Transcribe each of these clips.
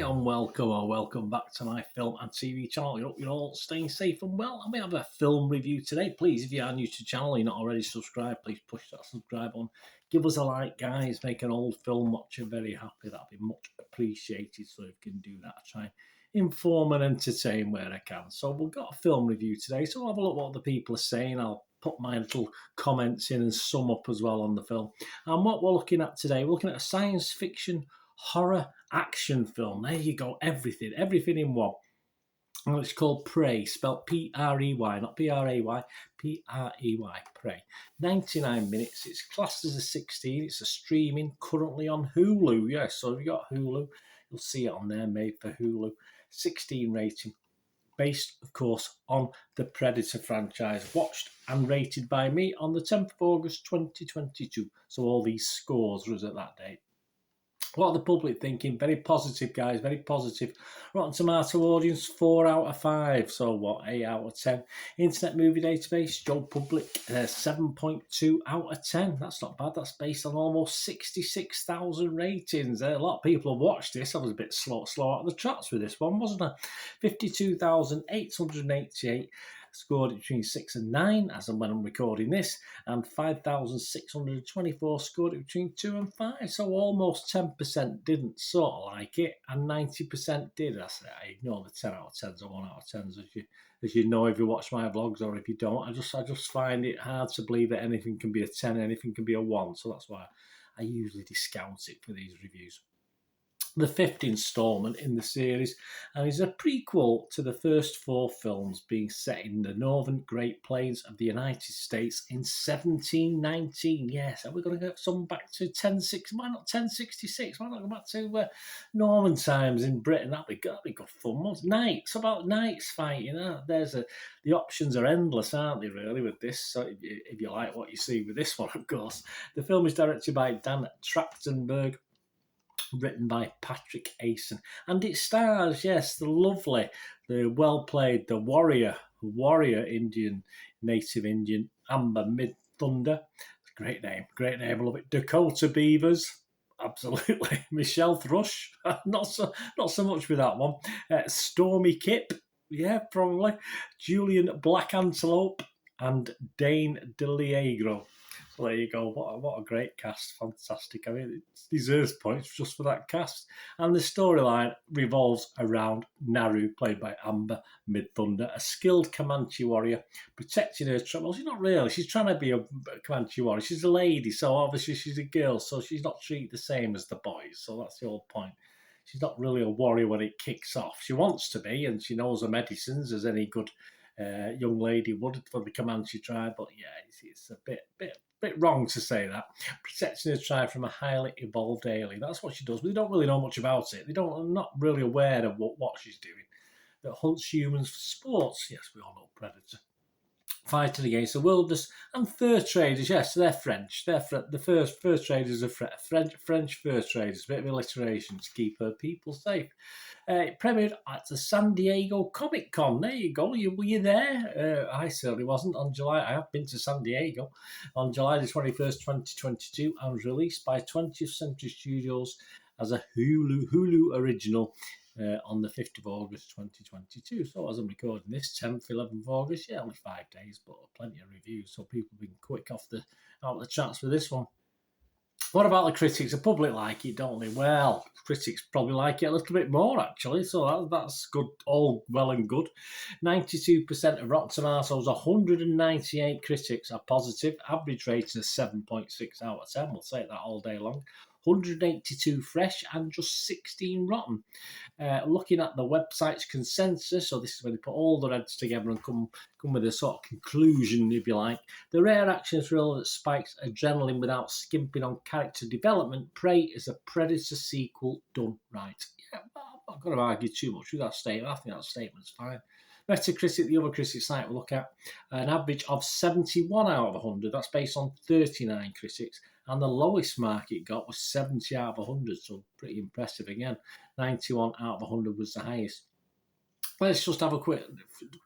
and welcome or welcome back to my film and TV channel. I hope you're all staying safe and well. And we have a film review today. Please, if you are new to the channel, you're not already subscribed, please push that subscribe on. Give us a like, guys. Make an old film watcher very happy. That'd be much appreciated. So if you can do that, I try and inform and entertain where I can. So we've got a film review today. So we'll have a look what the people are saying. I'll put my little comments in and sum up as well on the film. And what we're looking at today, we're looking at a science fiction horror action film. There you go, everything in one. And it's called Prey, spelled P-R-E-Y, not P-R-A-Y, P-R-E-Y, Prey. 99 minutes, it's classed as a 16, it's a streaming, currently on Hulu. Yes, so if you've got Hulu, you'll see it on there, made for Hulu. 16 rating, based, of course, on the Predator franchise, watched and rated by me on the 10th of August 2022. So all these scores was at that date. What are the public thinking? Very positive, guys, very positive. Rotten Tomato audience, 4 out of 5. So what, 8 out of 10. Internet Movie Database, Joe Public, 7.2 out of 10. That's not bad. That's based on almost 66,000 ratings. A lot of people have watched this. I was a bit slow out of the tracks with this one, wasn't I? 52,888. Scored it between 6 and 9, as and when I'm recording this, and 5,624 scored it between 2 and 5. So almost 10% didn't sort of like it, and 90% did. I ignore the 10 out of 10s or 1 out of 10s, as you know if you watch my vlogs, or if you don't. I just find it hard to believe that anything can be a 10, anything can be a 1. So that's why I usually discount it for these reviews. The 5th instalment in the series, and is a prequel to the first 4 films, being set in the northern Great Plains of the United States in 1719. Yes, are we going to get some back to 1060? Why not 1066? Why not go back to Norman times in Britain? That'd be good fun. Knights, about knights fighting. The options are endless, aren't they? Really, with this. So if you like what you see with this one, of course, the film is directed by Dan Trachtenberg, written by Patrick Asen, and it stars, yes, the well-played, the warrior native Indian, Amber Mid-Thunder. Great name, I love it. Dakota Beavers, absolutely. Michelle Thrush, not so much with that one. Stormy Kip, yeah, probably. Julian Black Antelope, and Dane DeLiegro. So there you go. What a great cast. Fantastic. I mean, it deserves points just for that cast. And the storyline revolves around Naru, played by Amber Mid-Thunder, a skilled Comanche warrior, protecting her tribe. Well, she's not really. She's trying to be a Comanche warrior. She's a lady, so obviously she's a girl, so she's not treated the same as the boys. So that's the whole point. She's not really a warrior when it kicks off. She wants to be, and she knows her medicines, as any good young lady would for the Comanche tribe. But yeah, it's a bit wrong to say that. Protecting her tribe from a highly evolved alien. That's what she does. We don't really know much about it. I'm not really aware of what she's doing. That hunts humans for sports. Yes, we all know Predator. Fighting against the wilderness and fur traders. Yes, they're French. The fur traders are French fur traders. A bit of alliteration to keep her people safe. It premiered at the San Diego Comic Con. There you go. Were you there? I certainly wasn't. On July, I have been to San Diego. On July the 21st, 2022, and was released by 20th Century Studios as a Hulu original. On the 5th of August 2022. So as I'm recording this, 10th, 11th of August, yeah, only 5 days, but plenty of reviews, so people have been quick out the chats for this one. What about the critics? The public like it, don't they? Well, critics probably like it a little bit more, actually, so that's good, all well and good. 92% of Rotten Tomatoes, 198 critics are positive. Average rating is 7.6 out of 10. We'll take that all day long. 182 fresh and just 16 rotten. Looking at the website's consensus, so this is when they put all the heads together and come with a sort of conclusion, if you like. The rare action thriller that spikes adrenaline without skimping on character development, Prey is a Predator sequel done right. Yeah, well, I'm not going to argue too much with that statement. I think that statement's fine. Metacritic, the other critic site we'll look at, an average of 71 out of 100. That's based on 39 critics. And the lowest mark it got was 70 out of 100, so pretty impressive again. 91 out of 100 was the highest. Let's just have a quick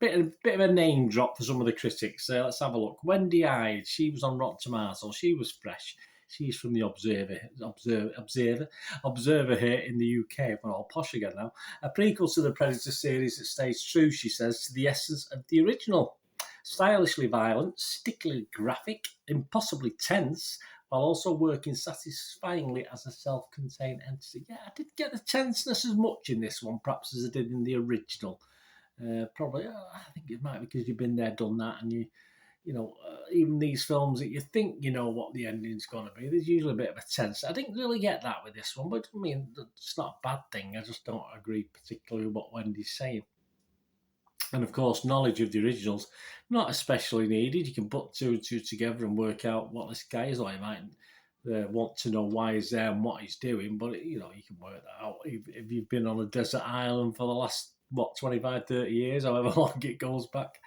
bit of a name drop for some of the critics. Let's have a look. Wendy Hyde, she was on Rotten Tomatoes. She was fresh. She's from the Observer here in the UK. We're all posh again now. A prequel to the Predator series that stays true, she says, to the essence of the original. Stylishly violent, stickily graphic, impossibly tense, while also working satisfyingly as a self-contained entity. Yeah, I didn't get the tenseness as much in this one, perhaps, as I did in the original. Probably, I think it might be because you've been there, done that, and even these films that you think you know what the ending's going to be, there's usually a bit of a tense. I didn't really get that with this one, but I mean, it's not a bad thing. I just don't agree particularly with what Wendy's saying. And of course, knowledge of the originals not especially needed. You can put two and two together and work out what this guy is. Or you might want to know why he's there and what he's doing, but you can work that out. If you've been on a desert island for the last 25, 30 years, however long it goes back,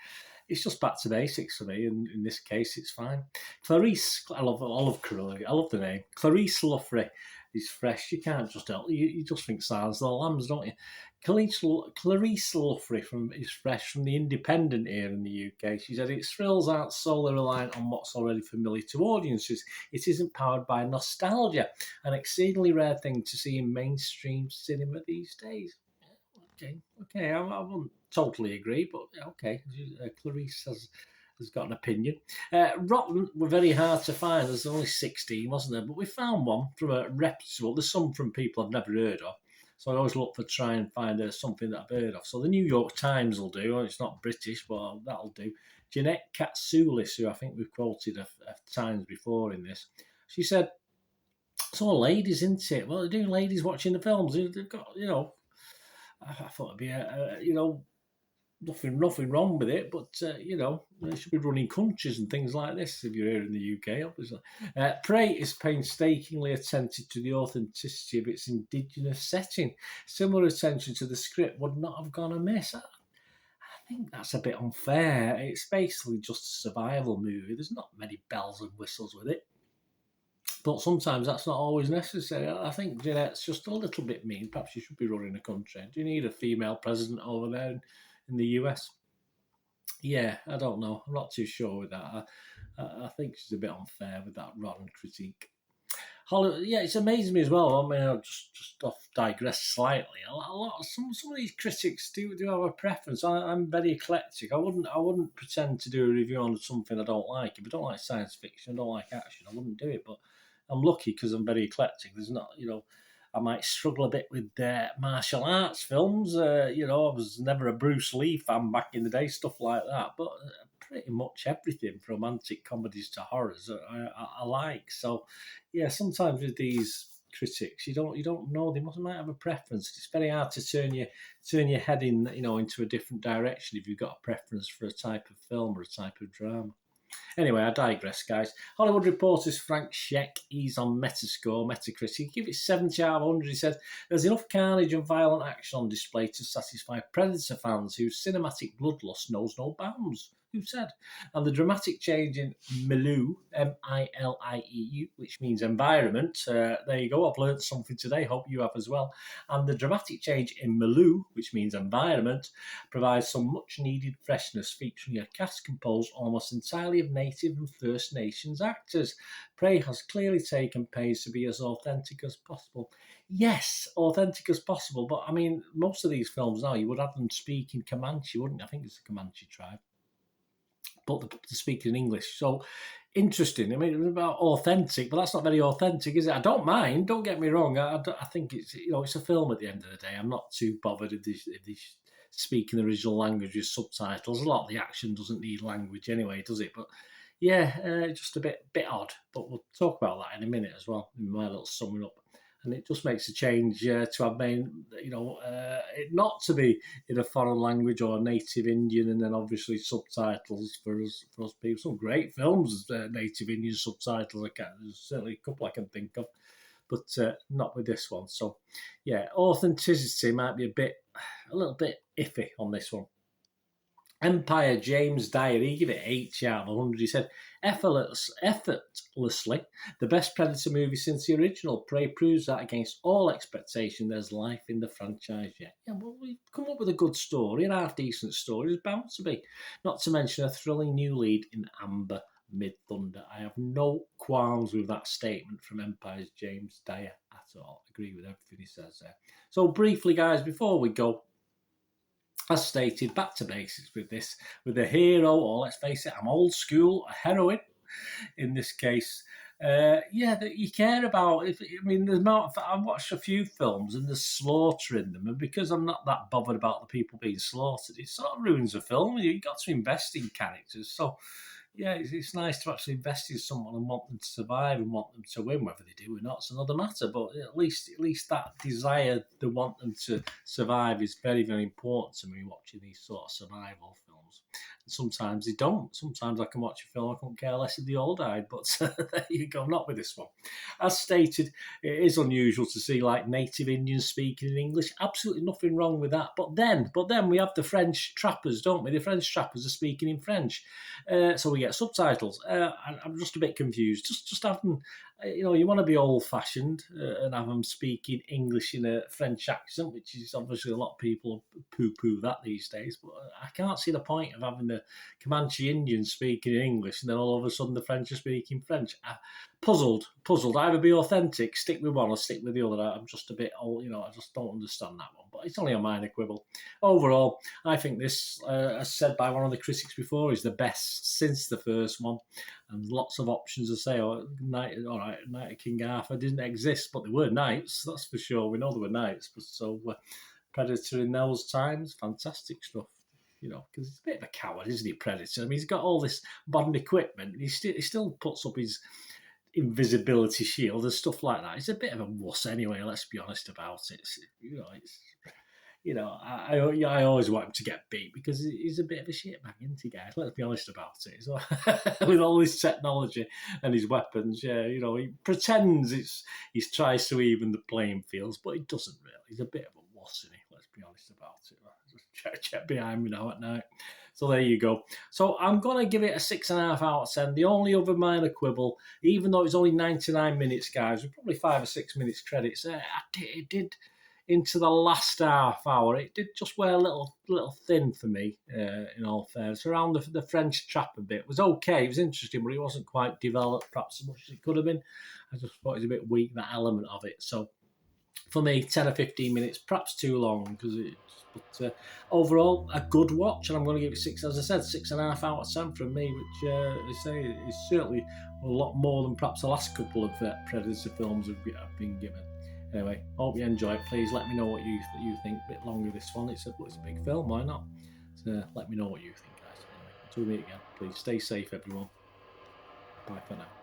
it's just back to basics for me, and in this case, it's fine. Clarice, I love Curly. I love the name. Clarice Luffrey is fresh. You can't just help. You just think Silence of the Lambs, don't you? Clarice Luffrey is fresh from the Independent here in the UK. She said its thrills aren't solely reliant on what's already familiar to audiences. It isn't powered by nostalgia, an exceedingly rare thing to see in mainstream cinema these days. Okay, I wouldn't totally agree, but okay, Clarice has got an opinion. Rotten were very hard to find. There's only 16, wasn't there? But we found one from a reputable. There's some from people I've never heard of. So I always look for try and find something that I've heard of. So the New York Times will do. It's not British, but that'll do. Jeanette Katsoulis, who I think we've quoted a times before in this, she said, it's all ladies, isn't it? Well, they're doing ladies watching the films. They've got, I thought it'd be nothing wrong with it, but they should be running countries and things like this if you're here in the UK, obviously. Prey is painstakingly attentive to the authenticity of its indigenous setting. Similar attention to the script would not have gone amiss. I think that's a bit unfair. It's basically just a survival movie. There's not many bells and whistles with it. But sometimes that's not always necessary. I think Jeanette's just a little bit mean. Perhaps you should be running a country. Do you need a female president over there in the US? Yeah, I don't know. I'm not too sure with that. I think she's a bit unfair with that rotten critique. It's amazing me as well. I mean, I'll just digress slightly. Some of these critics do have a preference. I'm very eclectic. I wouldn't pretend to do a review on something I don't like. If I don't like science fiction, I don't like action, I wouldn't do it. But I'm lucky because I'm very eclectic. There's not, I might struggle a bit with martial arts films. I was never a Bruce Lee fan back in the day, stuff like that. But pretty much everything from romantic comedies to horrors I like. So, yeah, sometimes with these critics, you don't know. They might have a preference. It's very hard to turn your head into a different direction if you've got a preference for a type of film or a type of drama. Anyway, I digress, guys. Hollywood Reporter's Frank Scheck, he's on Metacritic. He gave it 70 out of 100. He said, there's enough carnage and violent action on display to satisfy Predator fans whose cinematic bloodlust knows no bounds. Who said? And the dramatic change in milieu, M-I-L-I-E-U, which means environment. There you go, I've learned something today, hope you have as well. And the dramatic change in milieu, which means environment, provides some much-needed freshness, featuring a cast composed almost entirely of Native and First Nations actors. Prey has clearly taken pains to be as authentic as possible. Yes, authentic as possible, but I mean, most of these films now, you would have them speaking Comanche, wouldn't you? I think it's the Comanche tribe. But they're speaking English. So interesting. I mean, it's about authentic, but that's not very authentic, is it? I don't mind. Don't get me wrong. I think it's it's a film at the end of the day. I'm not too bothered if they speak in the original language with subtitles. A lot of the action doesn't need language anyway, does it? But yeah, just a bit odd. But we'll talk about that in a minute as well in my little summing up. And it just makes a change to have it not to be in a foreign language or native Indian, and then obviously subtitles for us people. Some great films, native Indian subtitles. There's certainly a couple I can think of, but not with this one. So, yeah, authenticity might be a little bit iffy on this one. Empire James Dyer, he gave it 8 out of 100. He said, effortlessly, the best Predator movie since the original. Prey proves that against all expectation, there's life in the franchise yet. Yeah, well, we've come up with a good story, an half-decent story. There's bound to be. Not to mention a thrilling new lead in Amber mid-thunder. I have no qualms with that statement from Empire's James Dyer at all. Agree with everything he says there. So briefly, guys, before we go, as stated, back to basics with this, with the hero, or let's face it, I'm old school, a heroine in this case. That you care about. I've watched a few films and there's slaughter in them, and because I'm not that bothered about the people being slaughtered, it sort of ruins the film. You've got to invest in characters. So, yeah, it's nice to actually invest in someone and want them to survive and want them to win. Whether they do or not, it's another matter. But at least that desire to want them to survive is very, very important to me watching these sort of survival films. And sometimes they don't. Sometimes I can watch a film, I couldn't care less if they all died. But there you go, not with this one. As stated, it is unusual to see like native Indians speaking in English. Absolutely nothing wrong with that. But then we have the French trappers, don't we? The French trappers are speaking in French. So we get subtitles. I'm just a bit confused. Just having, you want to be old-fashioned and have them speaking English in a French accent, which is obviously a lot of people poo-poo that these days. But I can't see the point of having the Comanche Indians speaking in English and then all of a sudden the French are speaking French. Puzzled. Either be authentic, stick with one or stick with the other. I'm just a bit old, I just don't understand that one. But it's only a minor quibble. Overall, I think this, as said by one of the critics before, is the best since the first one. And lots of options to say, Night of King Arthur didn't exist, but there were knights, that's for sure. We know there were knights. But so Predator in those times, fantastic stuff. Because he's a bit of a coward, isn't he, Predator? I mean, he's got all this modern equipment. He still puts up his invisibility shield and stuff like that. He's a bit of a wuss anyway, let's be honest about it. I always want him to get beat because he's a bit of a shitbag, isn't he, guys? Let's be honest about it. So, with all his technology and his weapons, he pretends he tries to even the playing fields, but he doesn't really. He's a bit of a wuss, isn't he? Let's be honest about it. Just check behind me now at night. So there you go. So I'm going to give it a 6.5 out of 10. The only other minor quibble, even though it's only 99 minutes, guys, with probably 5 or 6 minutes credits, it did into the last half hour. It did just wear a little thin for me, in all fairness. Around the French trapper bit was okay. It was interesting, but it wasn't quite developed perhaps as much as it could have been. I just thought it was a bit weak, that element of it. So for me, 10 or 15 minutes, perhaps too long, but overall, a good watch, and I'm going to give it 6, as I said, 6.5 out of 10 from me, which I say is certainly a lot more than perhaps the last couple of Predator films have been given. Anyway, hope you enjoy it. Please let me know what you think. A bit longer this one. It's a big film, why not? So let me know what you think, guys. Anyway, until we meet again, please stay safe, everyone. Bye for now.